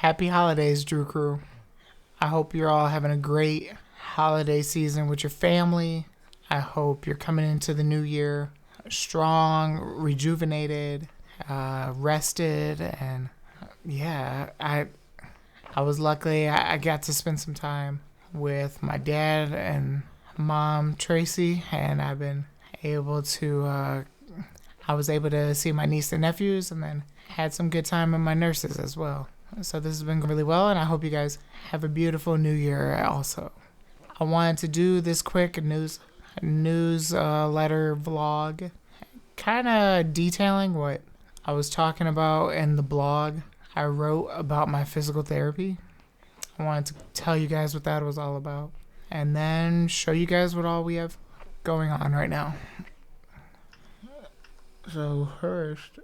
Happy holidays, Drew Crew. I hope you're all having a great holiday season with your family. I hope you're coming into the new year strong, rejuvenated, rested, and yeah, I was lucky. I got to spend some time with my dad and mom Tracy, and I've been able to. I was able to see my niece and nephews, and then had some good time with my nurses as well. So this has been really well, and I hope you guys have a beautiful new year also. I wanted to do this quick newsletter vlog, kind of detailing what I was talking about in the blog I wrote about my physical therapy. I wanted to tell you guys what that was all about, and then show you guys what all we have going on right now. So first,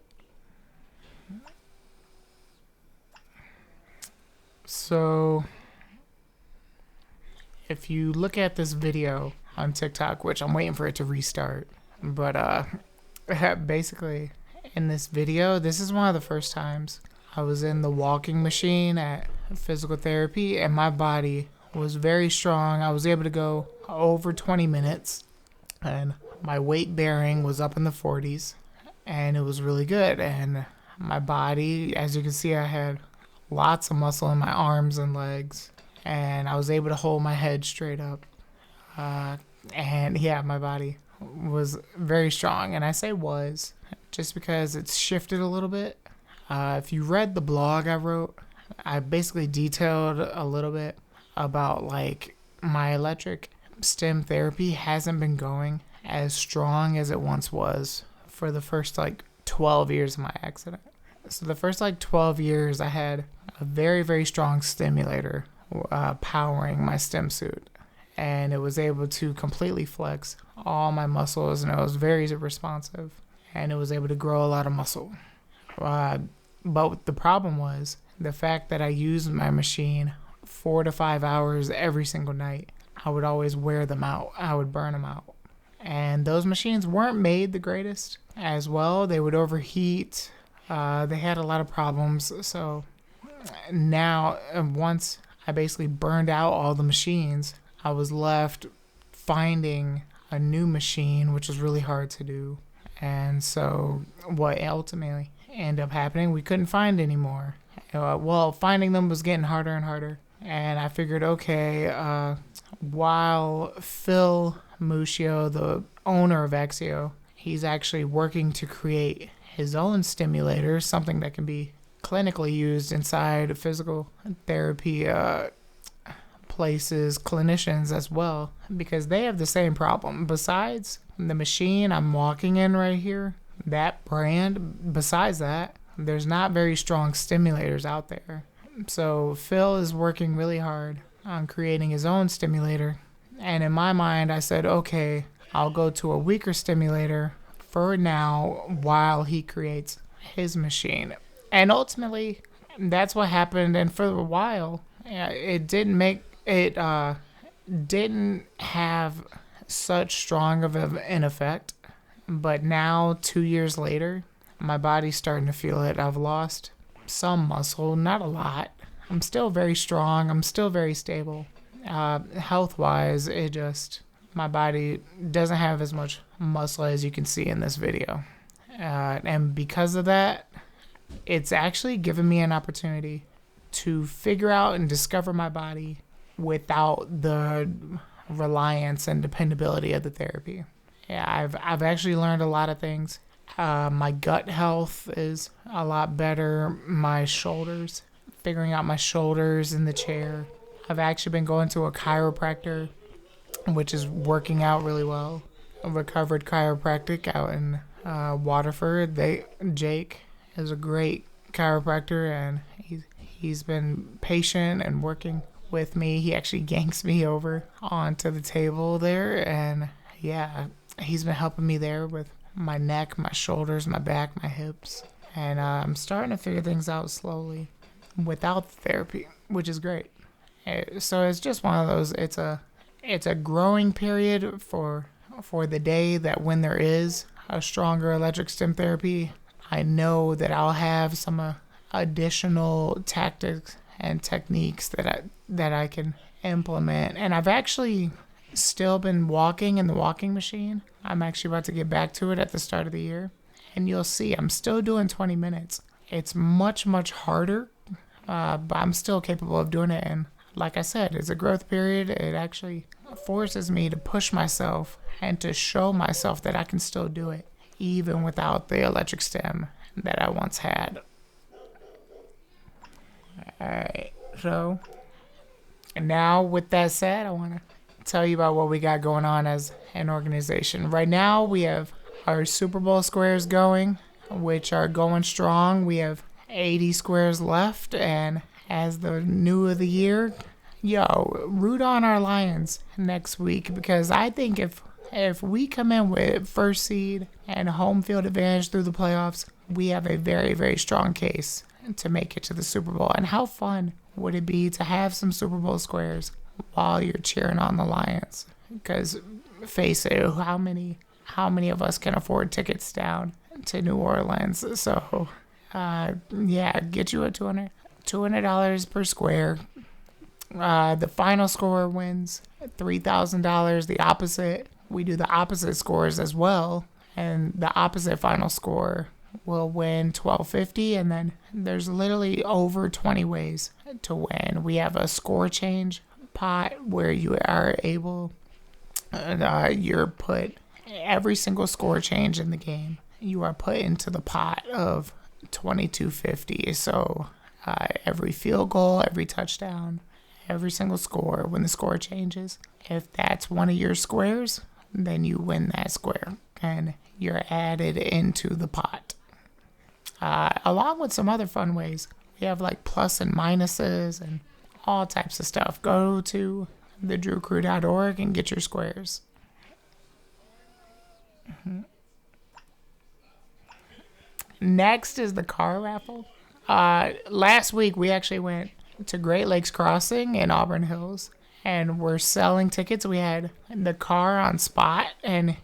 if you look at this video on TikTok, which I'm waiting for it to restart, but basically in this video, this is one of the first times I was in the walking machine at physical therapy, and my body was very strong. I was able to go over 20 minutes, and my weight bearing was up in the 40s, and it was really good. And my body, as you can see, I had lots of muscle in my arms and legs, and I was able to hold my head straight up. And yeah, my body was very strong, and I say was just because it's shifted a little bit. If you read the blog I wrote, I basically detailed a little bit about like my electric stim therapy hasn't been going as strong as it once was for the first like 12 years of my accident. So the first like 12 years I had a very, very strong stimulator powering my stim suit, and it was able to completely flex all my muscles, and it was very responsive, and it was able to grow a lot of muscle. But the problem was the fact that I used my machine 4 to 5 hours every single night. I would always wear them out. I would burn them out. And those machines weren't made the greatest as well. They would overheat. They had a lot of problems. So now, once I basically burned out all the machines, I was left finding a new machine, which was really hard to do. And so what ultimately ended up happening, we couldn't find any more. Finding them was getting harder and harder. And I figured, okay, while Phil Muscio, the owner of Axio, he's actually working to create his own stimulator, something that can be clinically used inside physical therapy places, clinicians as well, because they have the same problem. Besides the machine I'm walking in right here, that brand, besides that, there's not very strong stimulators out there. So Phil is working really hard on creating his own stimulator. And in my mind, I said, okay, I'll go to a weaker stimulator for now while he creates his machine. And ultimately, that's what happened. And for a while, it didn't have such strong of an effect. But now, 2 years later, my body's starting to feel it. I've lost some muscle, not a lot. I'm still very strong. I'm still very stable. Health-wise, my body doesn't have as much muscle as you can see in this video. And because of that, it's actually given me an opportunity to figure out and discover my body without the reliance and dependability of the therapy. Yeah, I've actually learned a lot of things. My gut health is a lot better. My shoulders, figuring out my shoulders in the chair. I've actually been going to a chiropractor, which is working out really well. A recovered chiropractic out in Waterford. Jake is a great chiropractor, and he's been patient and working with me. He actually yanks me over onto the table there, and yeah, he's been helping me there with my neck, my shoulders, my back, my hips. And I'm starting to figure things out slowly without the therapy, which is great. So it's just one of those, it's a growing period for the day that when there is a stronger electric stim therapy, I know that I'll have some additional tactics and techniques that I can implement. And I've actually still been walking in the walking machine. I'm actually about to get back to it at the start of the year. And you'll see I'm still doing 20 minutes. It's much, much harder, but I'm still capable of doing it. And like I said, it's a growth period. It actually forces me to push myself and to show myself that I can still do it, even without the electric stim that I once had. Alright, so now with that said, I want to tell you about what we got going on as an organization. Right now, we have our Super Bowl squares going, which are going strong. We have 80 squares left, and as the new of the year, root on our Lions next week, because I think if we come in with first seed and home field advantage through the playoffs, we have a very, very strong case to make it to the Super Bowl. And how fun would it be to have some Super Bowl squares while you're cheering on the Lions? Because face it, how many of us can afford tickets down to New Orleans? So get you a $200 per square. The final score wins $3,000. The opposite, we do the opposite scores as well, and the opposite final score will win $1,250. And then there's literally over 20 ways to win. We have a score change pot where you are able, you're put every single score change in the game. You are put into the pot of $2,250. So every field goal, every touchdown, every single score, when the score changes, if that's one of your squares, then you win that square and you're added into the pot. Along with some other fun ways, we have like plus and minuses and all types of stuff. Go to thedrewcrew.org and get your squares. Next is the car raffle. Last week we actually went to Great Lakes Crossing in Auburn Hills, and we're selling tickets. We had the car on spot, and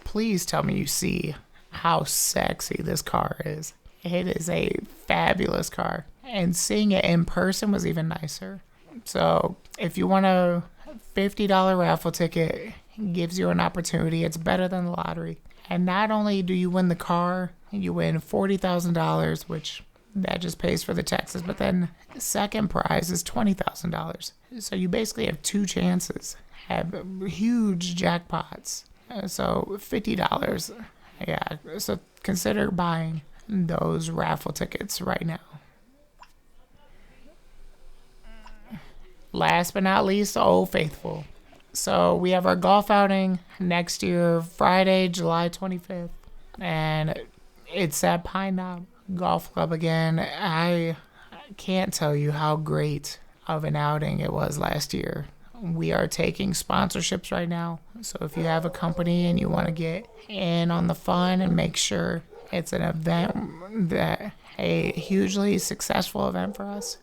please tell me you see how sexy this car is. It is a fabulous car, and seeing it in person was even nicer. So if you want a $50 raffle ticket, it gives you an opportunity. It's better than the lottery. And not only do you win the car, you win $40,000, which that just pays for the taxes. But then the second prize is $20,000. So you basically have two chances. Have huge jackpots. So $50. Yeah. So consider buying those raffle tickets right now. Last but not least, Old Faithful. So we have our golf outing next year, Friday, July 25th. And it's at Pine Knob Golf Club again. I can't tell you how great of an outing it was last year. We are taking sponsorships right now. So if you have a company and you want to get in on the fun and make sure it's an event, that a hugely successful event for us,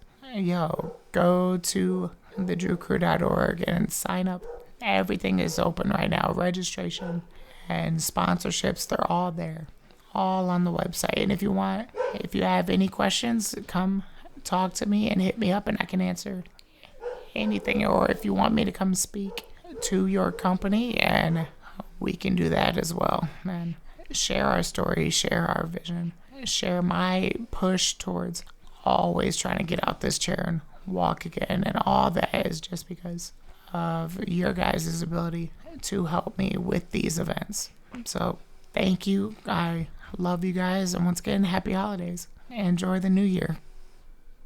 go to thedrewcrew.org and sign up. Everything is open right now. Registration and sponsorships, they're all there. All on the website. And if you have any questions, come talk to me and hit me up and I can answer anything. Or if you want me to come speak to your company, and we can do that as well. And share our story, share our vision, share my push towards always trying to get out this chair and walk again. And all that is just because of your guys' ability to help me with these events. So thank you. I love you guys. And once again, happy holidays. Enjoy the new year.